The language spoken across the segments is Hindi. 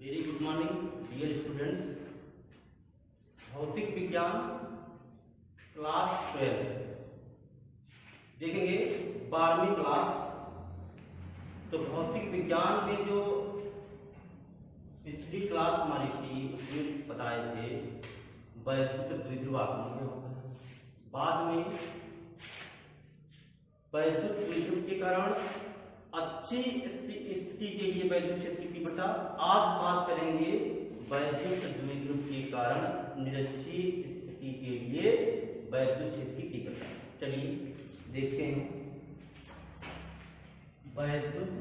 Very good morning dear students. भौतिक विज्ञान क्लास 12 देखेंगे 12वीं क्लास। तो भौतिक विज्ञान में जो पिछली क्लास हमारी थी उसमें बताए थे वैद्युत द्विध्रुव आगमन क्या होता है। बाद में वैद्युत द्विध्रुव के कारण अच्छी स्थिति के लिए वैद्युत क्षेत्र की तीव्रता। आज बात करेंगे वैद्युत द्विध्रुव के कारण निरक्षी स्थिति के लिए वैद्युत क्षेत्र की तीव्रता। चलिए देखते हैं वैद्युत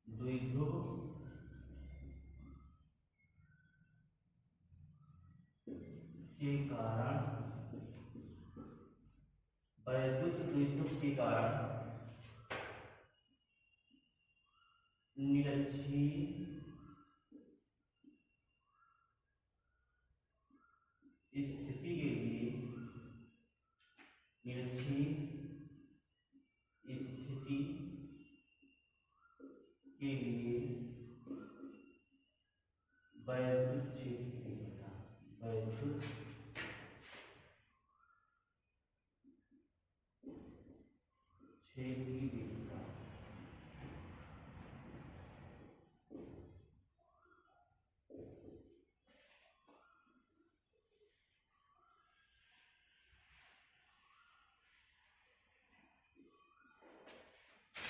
द्विध्रुव के कारण वैद्युत द्विध्रुव के कारण निरक्षी स्थिति के लिए वैद्युत क्षेत्र की तीव्रता वैद्युत क्षेत्र की तीव्रता।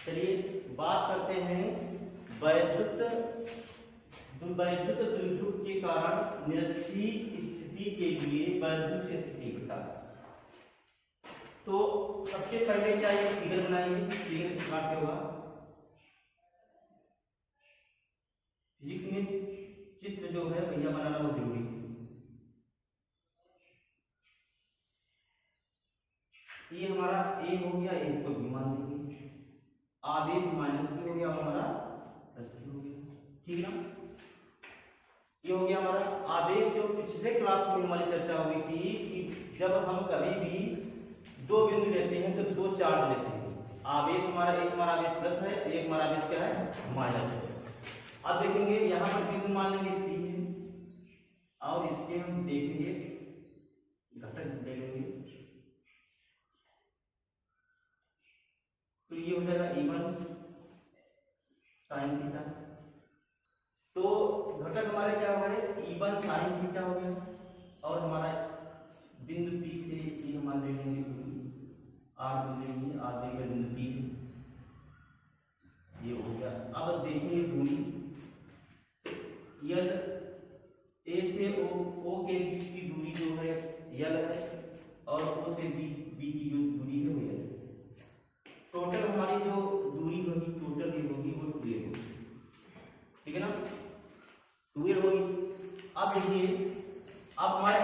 चलिए बात करते हैं वैद्युत द्विध्रुव के कारण निरक्षी स्थिति के लिए वैद्युत क्षेत्र की तीव्रता। तो सबसे पहले क्या ये फिगर बनाएंगे। फिगर किस प्रकार से होगा। फिजिक्स में चित्र जो है भैया बनाना बहुत जरूरी है। ये हमारा ए हो गया, ए को बी मान देंगे। आवेश माइनस भी हो गया और हमारा प्लस भी हो गया। ठीक ना। ये हो गया हमारा आवेश। जो पिछले क्लास में हमारी चर्चा हुई थी कि जब हम कभी भी दो बिंदु लेते हैं तो दो चार्ज लेते हैं। आवेश हमारा एक हमारा आवेश प्लस है, एक हमारा आवेश क्या है माइनस है। अब देखेंगे यहाँ पर बिंदु मान लेंगे पी है और इसके हम देखेंगे घटक ले लेंगे। तो ये हो जाएगा E1 साइन थीटा। तो घटक हमारे क्या हुआ है E1 साइन थीटा हो गया और हमारा बिंदु P से ये हम ले लेंगे दूरी R ले लेंगे। R देकर बिंदु P ये हो गया। अब देखेंगे दूरी यल A से O के बीच की दूरी जो है यल है और O से B की जो दूरी है वो यल है। टोटल हमारी जो दूरी होगी टोटल ये होगी वो 2l होगी। ठीक है ना, 2l होगी। अब देखिए अब हमारा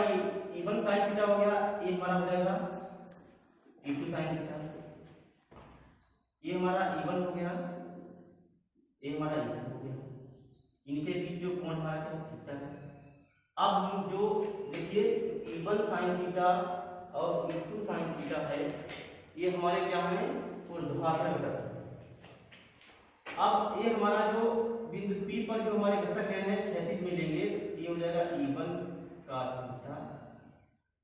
E1 साइन थीटा हो गया, ये हमारा हो जाएगा E2 साइन थीटा। ये हमारा E1 हो गया, ये हमारा E2 हो गया। इनके बीच जो कोण हमारा क्या थीटा है। अब हम जो देखिए E1 साइन थीटा और E2 साइन थीटा है ये हमारे क्या है ऊर्ध्वाधर घटक। अब ये हमारा जो बिंदु P पर जो हमारे घटक हैं क्षैतिज में लेंगे ये हो जाएगा E1 का थीटा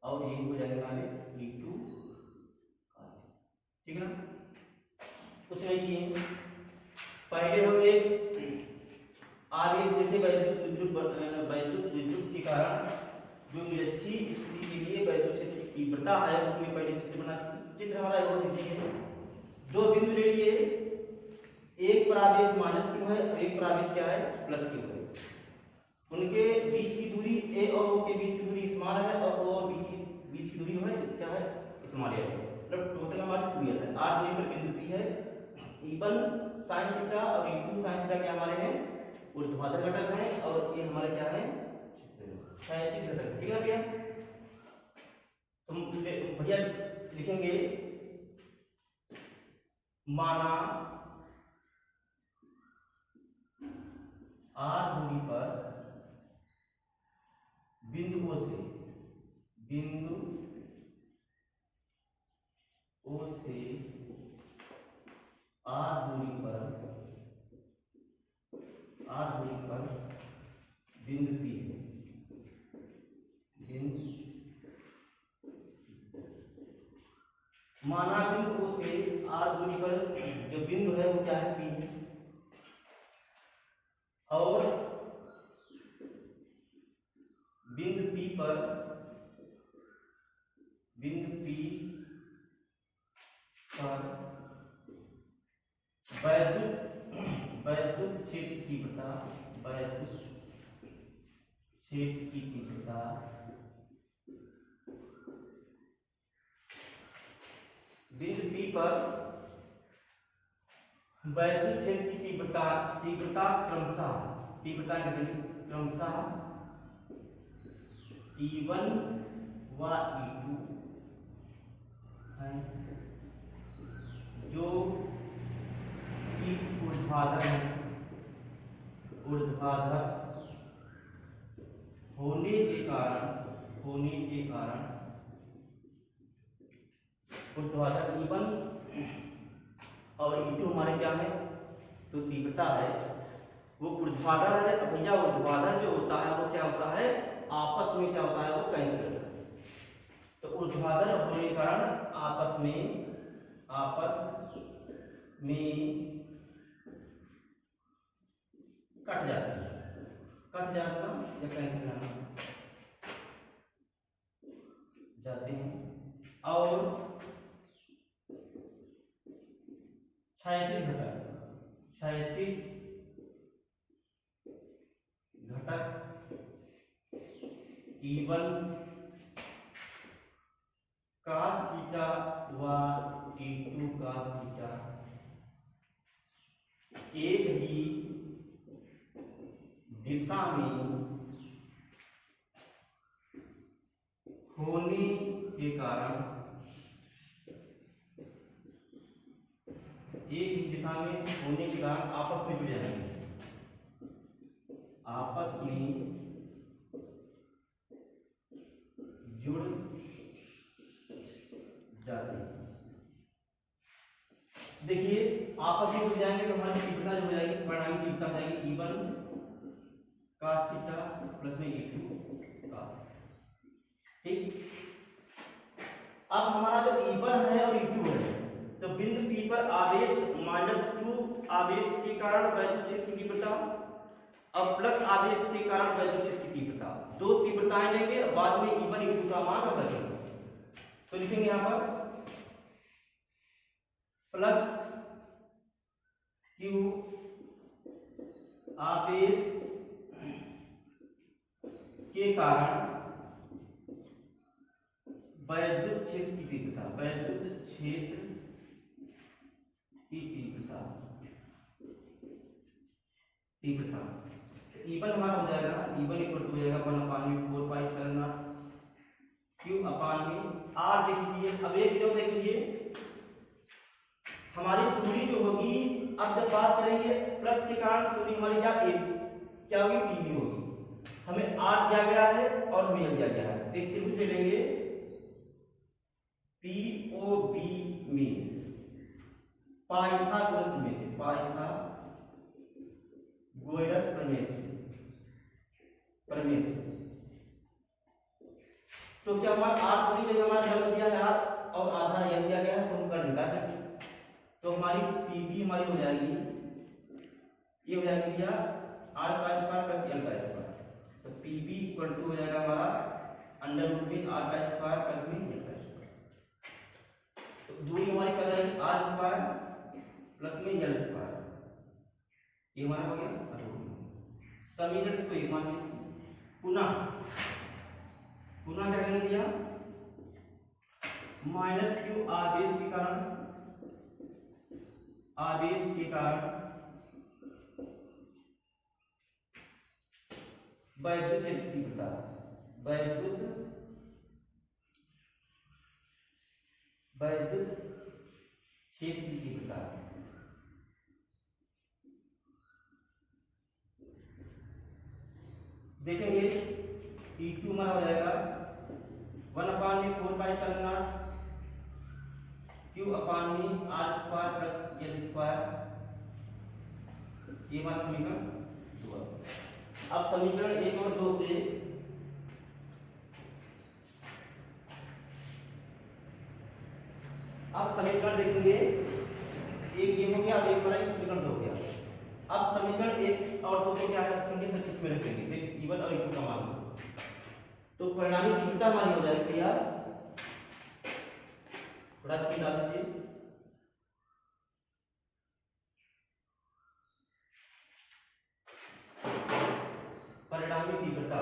और ये हो जाएगा हमारे E2 का। ठीक है ना। कुछ नहीं किए। पहले हम एक आवेश जैसे वैद्युत द्विध्रुव के कारण जो निरक्षी स्थिति के लिए वैद्युत क्षेत्र की तीव्रता है उसमें पहले चित्र बना। चित्र हमारा वो दीजिए दो बिंदु ले लिए, एक पर आवेश माइनस क्यू है और एक पर आवेश क्या है प्लस क्यू है। उनके बीच की दूरी ए और ओ के बीच की दूरी स्मॉल है और ओ और बी की बीच की दूरी है क्या है स्मॉल है। मतलब टोटल हमारी 2l है। आर दूरी पर बिंदु P है। E1 साइन थीटा और E2 साइन थीटा के हमारे हैं ऊर्ध्वाधर घटक हैं और ये हमारे क्या है क्षैतिज घटक। ठीक है भैया। तो भैया लिखेंगे माना R दूरी पर बिंदु O से बिंदु O से माना बिंदु O से R दूरी पर जो बिंदु है वो क्या है P, और बिंदु P पर वैद्युत क्षेत्र की तीव्रता बिंदु P पर वैद्युत क्षेत्र की तीव्रता क्रमशः E1 व E2 है, जो कि ऊर्ध्वाधर होने के कारण ऊर्ध्वाधर E1 और E2 हमारे क्या है, तो तीव्रता है वो ऊर्ध्वाधर है। अब भैया ऊर्ध्वाधर जो होता है वो क्या होता है, आपस में क्या होता है, वो कैंसिल होता है। तो ऊर्ध्वाधर होने के कारण आपस में कट जाते हैं या कैंसिल जाते हैं। और क्षैतिज घटक E1 cos थीटा व E2 cos थीटा एक ही दिशा में होने के कारण आपस में जुड़ जाएंगे, जुड़ जाते हैं। देखिए आपस में जुड़ जाएंगे तो हमारी तीव्रता जो हो जाएगी, परिणामी तीव्रता हो जाएगी E1 cos थीटा प्लस में E2 cos। ठीक, अब हमारा जो E1 है और E2 है, तो बिंदु P पर आवेश -2 आवेश के कारण वैद्युत क्षेत्र की तीव्रता और प्लस आवेश के कारण वैद्युत क्षेत्र की तीव्रता, दो तीव्रताएं लेंगे, बाद में E1 E2 का मान हम रखेंगे। तो लिखेंगे यहां पर प्लस Q आवेश के कारण वैद्युत क्षेत्र की तीव्रता, E1 हमारा हो जाएगा, E1 इक्वल टू हो जाएगा 1/4 पाई करना Q अपान में R। देखिए अब एक चीज देख लीजिए, हमारी दूरी जो होगी, अब जब बात करेंगे प्लस के कारण दूरी हमारी क्या होगी, PB होगी। हमें R दिया गया है और हमें दिया गया है, एक त्रिभुज ले लेंगे POB में पाइथागोरस प्रमेय से। तो क्या हमारा R दूरी में हमारा जन्म दिया है R और आधार यह दिया गया है, तो हम कर निकाल देंगे। तो हमारी PB हमारी हो जाएगी, ये हो जाएगी भैया R का स्क्वायर प्लस L का स्क्वायर। तो PB इक्वल टू हो जाएगा हमारा अंडर रूट में R का स्क्वायर प्लस में L का स्क्वायर। तो दूरी हमारी क्या जाएगी, R स्क्वायर प्लस में L स्क्वायर, ये हमारा हो गया समीकरण को एक मान लीजिए। पुनः क्या करेंगे भैया, -Q आवेश के कारण वैद्युत क्षेत्र की तीव्रता, वैद्युत क्षेत्र की तीव्रता देखेंगे। E2 हमारा हो जाएगा 1/4 पाई करना Q अपान में R square plus L square, ये हमारा समीकरण 2। अब समीकरण 1 और 2 से अब समीकरण देखेंगे, एक ये हो गया, अब एक हमारा समीकरण हो गया। अब समीकरण एक और दो को क्या रखेंगे, सर इसमें रखेंगे, देख E1 और E2 का मान, तो परिणामी तीव्रता हमारी हो जाएगी यार, थोड़ा सी डाल दीजिए, परिणामी तीव्रता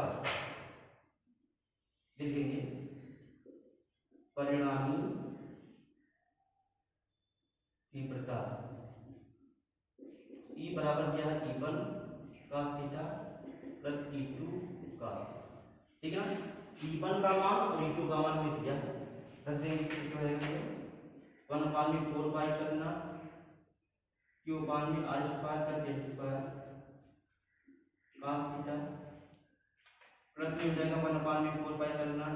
लिखेंगे, परिणामी तीव्रता E बराबर दिया है E1 cos theta plus E2 cos, ठीक है ना। E1 का मान और E2 का मान में दिया रख देंगे, तो है 1/4 पाई करना Q/r² plus z square cos theta plus में हो जाएगा 1/4 पाई करना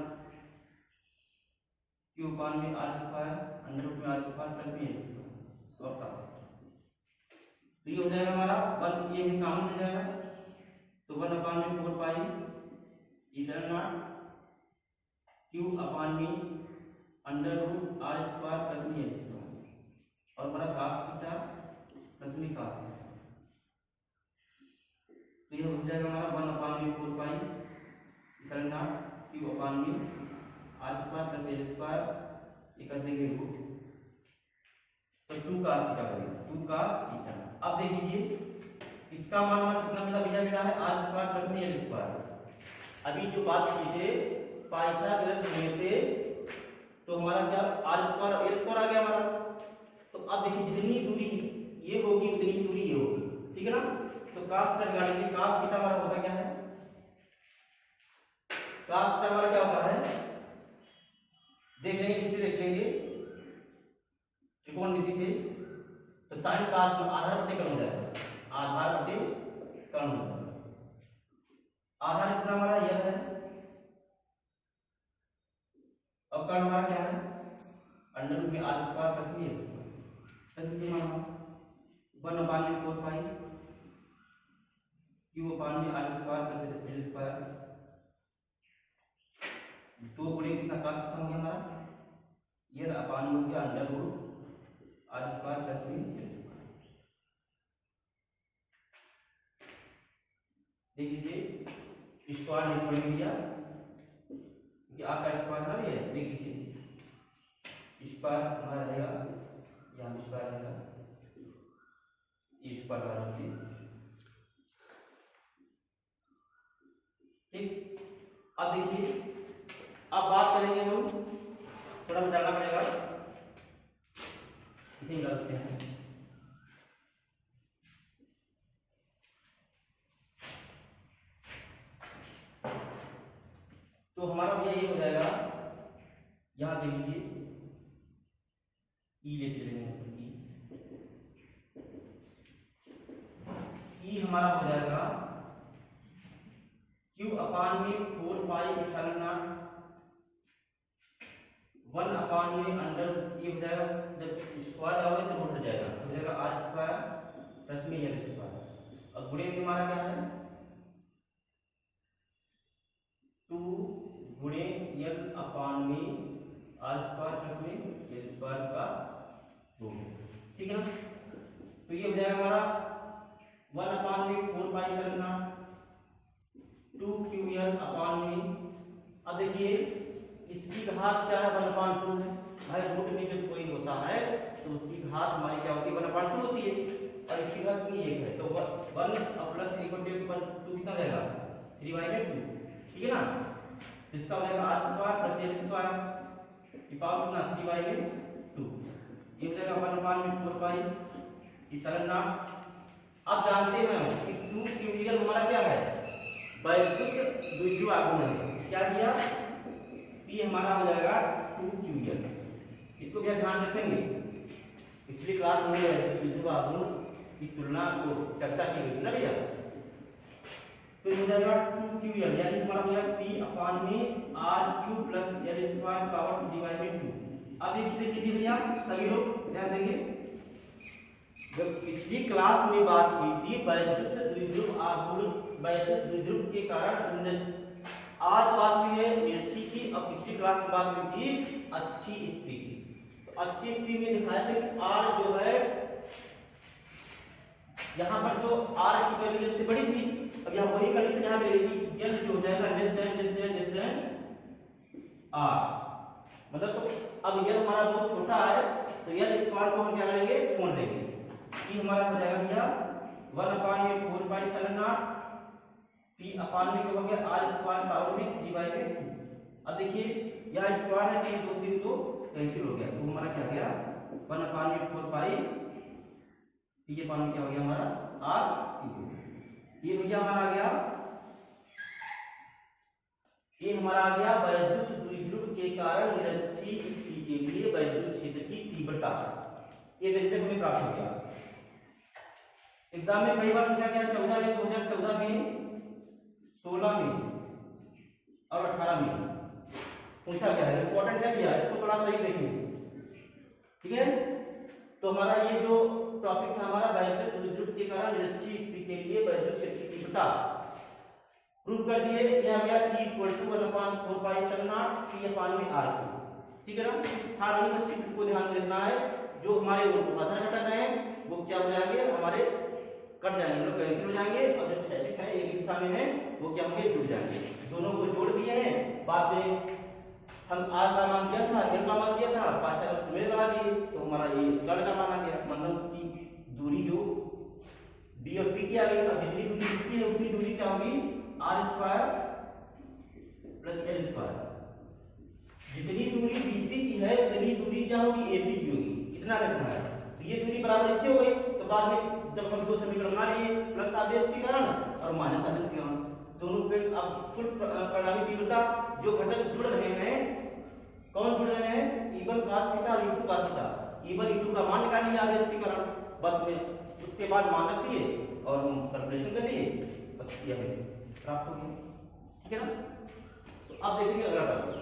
Q/r² अंडर रूट में r स्क्वायर प्लस में z स्क्वायर और का, तो ये हो जाएगा हमारा 1, ये भी कॉमन हो जाएगा, तो 1/4 पाई इधर नॉट Q/में under root r square plus में h स्क्वायर और हमारा cos थीटा प्लस में cos थीटा, तो ये हो जाएगा हमारा 1/4 पाई इधर नॉट Q/में r square plus h square, ये कर देंगे रूट, तो 2 cos थीटा बनेगा, 2 cos थीटा। अब देख लीजिए इसका मान हमारा कितना मिला भैया, मिला है r स्क्वायर प्लस में l स्क्वायर। अभी जो बात की थे पाइथागोरस में से, तो हमारा क्या r स्क्वायर और l स्क्वायर आ गया हमारा, तो अब देखिए जितनी दूरी ये होगी उतनी दूरी ये होगी, ठीक है ना। तो cos थीटा निकाल लेंगे, cos थीटा हमारा होता क्या है, cos थीटा हमारा क्या होता है, देख लेंगे, इससे देख लेंगे त्रिकोणमिति से, तो sin cos में आधार बटे कम हो जाएगा, आधार बटे कम हो जाएगा, आधार कितना हमारा यह है और कर्ण हमारा क्या है अंडर रूट में r स्क्वायर प्लस में h स्क्वायर, सही माना 1/4 पाई Q/r square plus h square, 2 गुणे कितना cos खत्म हो गया हमारा, ये अपान हो गया under root r square plus में h स्क्वायर। देख लीजिए स्क्वायर नहीं छोड़ दिया क्योंकि आपका स्क्वायर ना भी है, देख लीजिए स्क्वायर हमारा रहेगा, यहाँ भी स्क्वायर रहेगा, ये स्क्वायर वाला ठीक। अब देखिए अब बात करेंगे हम, थोड़ा मिटाना पड़ेगा, इसे निकालते हैं, तो हमारा भैया ये हो जाएगा, यहां देख लीजिए ई लेते रहेंगे, ई हमारा हो जाएगा Q/4 pi epsilon not 1/, under, ये हो जाएगा जब स्क्वायर आओगे तो रूट हो जाएगा, तो हो जाएगा r स्क्वायर प्लस में l स्क्वायर, और गुणे में हमारा क्या है 2 गुणे l/में r स्क्वायर प्लस में l स्क्वायर का रूट, ठीक है ना। तो ये हो जाएगा हमारा 1/4 पाई करना 2ql/में, अब देखिए इसकी घात क्या है 1/2 है भाई, रूट में जब कोई होता है तो उसकी घात हमारी क्या होती है 1/2 होती है, और इसकी घात भी 1 है, तो 1 प्लस 1/2 कितना जाएगा 3/2, ठीक है ना। इसका हो जाएगा r square plus l square की पावर कितना 3/2, ये हो जाएगा 1/4 पाई एप्सिलॉन नॉट। अब जानते हैं कि 2ql हमारा क्या है वैद्युत द्विध्रुव आघूर्ण, क्या किया P हमारा हो जाएगा 2ql, इसको क्या ध्यान रखेंगे, पिछली क्लास में द्विध्रुव आघूर्ण की तुलना को चर्चा की गई ना भैया, तो हो जाएगा 2ql यानी हमारा हो जाएगा P/में r³ plus l square power 3/2। अब ये चीजें कीजिए भैया, सभी लोग ध्यान देंगे, जब पिछली क्लास में बात हुई थी वैद्युत द्विध्रुव आघूर्ण, वैद्युत द्विध्रुव के कारण, आज बात हुई है निरक्षी की, अब पिछली क्लास में बात हुई थी अच्छी स्थिति की, तो अच्छी टी में दिखाया था कि आर जो है यहाँ पर जो आर की वैल्यू से बड़ी थी, अब यहाँ वही कंडीशन यहाँ पे रहेगी, एल जो हो जाएगा लेस देन आर, मतलब तो अब एल हमारा बहुत छोटा है तो एल स्क्वायर को हम क्या करेंगे, छोड़ देंगे। ये हमारा हो जाएगा भैया 1/4 पाई एप्सिलॉन नॉट पी अपान में क्या हो गया आर स्क्वायर पावर में 3/2। अब देखिए यहाँ स्क्वायर है 3 2 से तो कैंसिल हो गया, तो हमारा क्या गया 1/4 पाई, ये पानी क्या हो गया हमारा आर। ये भैया हमारा आ गया, ये हमारा आ गया वैद्युत द्विध्रुव के कारण निरक्षीय स्थिति के लिए वैद्युत क्षेत्र की तीव्रता। ये व्यंजक हमें प्राप्त हो गया। एग्जाम में कई बार पूछा गया 14 में, 2014 में, 16 में और 18 में पूछा गया है, इंपॉर्टेंट है भैया, इसको थोड़ा सही देखेंगे, ठीक है। तो हमारा ये जो टॉपिक था हमारा वैद्युत द्विध्रुव के कारण निरक्षीय स्थिति के लिए वैद्युत क्षेत्र की तीव्रता प्रूव कर दिए। यह आ गया E = 1/4 pi epsilon not P अपान में R, ठीक है ना। इस हार्मोनिक चित्र को ध्यान रखना है, जो हमारे उर्ध्वाधर घटक हैं वो क्या हो जाएंगे, हमारे कट जाएंगे, मतलब कैंसिल हो जाएंगे, और जो क्षैतिज है एक दिशा में है वो क्या होंगे, जुड़ जाएंगे। दोनों को जोड़ दिए हैं, बाद में हम R का मान दिया था, L का मान दिया था, 5 मेल लगा दिए तो हमारा ये गढ़ का मान आ गया, मतलब की दूरी जो B और P की आ गई। अब जितनी दूरी इसकी है उतनी दूरी क्या होगी, R square plus L square. जितनी दूरी BP की है उतनी दूरी क्या होगी, AP की होगी, इतना रखना है। तो ये दूरी बराबर इसकी हो गई, तो बाद में जब हम दो समीकरण बना लिए, प्लस आदेश के कारण और माइनस आदेश के कारण, दोनों के अब कुल परिणामी तीव्रता जो घटक जुड़ रहे हैं, कौन जुड़ रहे हैं, E1 cos थीटा और E2 cos theta. E1 E2 का मान निकाल लिया आदेश के कारण, बस में उसके बाद मान रख दिए और कैलकुलेशन कर लिए, बस यह प्राप्त हो गया, ठीक है ना। तो अब देखेंगे अगला टॉपिक।